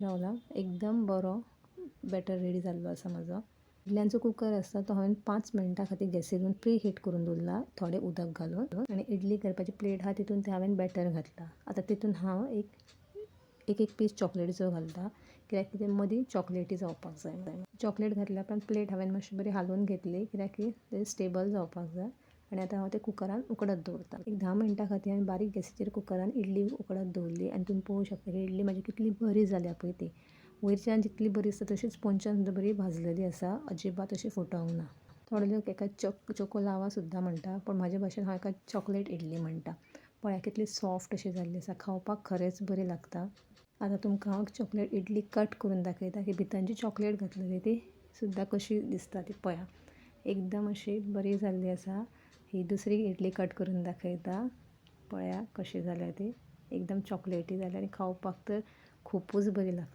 लावला एकदम बरो बॅटर रेडी जाल्लो आसा म्हाजो। इडल्यांचो कुकर आसता तो हांवें 5 मिनटां खातीर गॅसीर प्री हीट करून दवरला थोडें उदक घालून आनी इडली करपाची प्लेट आहा तितून तें हांवें बॅटर घातला। आतां तितून हांव एक पीस चॉकलेटीचो घालता कित्याक की तें मदीं चॉकलेटी जावपाक जाय। चॉकलेट घातल्या उपरांत प्लेट हांवें मातशी बरी हालोवन घेतली कित्याक की तें स्टेबल जावपाक जाय आनी आतां हांव तें कुकरान उकडत दवरता। एक 10 मिनटां खातीर हांवें बारीक गॅसीचेर कुकरान इडली उकडत दवरली आनी तुमी पळोवंक शकता की इडली म्हाजी कितली बरी जाल्या पळय ती। वयरच्यान जितली बरी आसता तशीच पोंदच्यान सुद्दां बरी भाजलेली आसा, अजिबात अशी फुटोंक ना। थोडे लोक एका चोकोलावा सुद्दां म्हणटा पण म्हाजे भाशेन हांव एका चॉकलेट इडली म्हणटा। पळया कितली सॉफ्ट अशी जाल्ली आसा, खावपाक खरेंच बरी लागता। आतां तुमकां हांव चॉकलेट इडली कट करून दाखयता की भितर जी चॉकलेट घातलेली ती सुद्दां कशी दिसता ती पळया। एकदम अशी बरी जाल्ली आसा। ही दुसरी इडली कट करून दाखयता, पळया कशी जाल्या ती एकदम चॉकलेटी जाल्या आनी खावपाक तर खुपूच बरी लागता।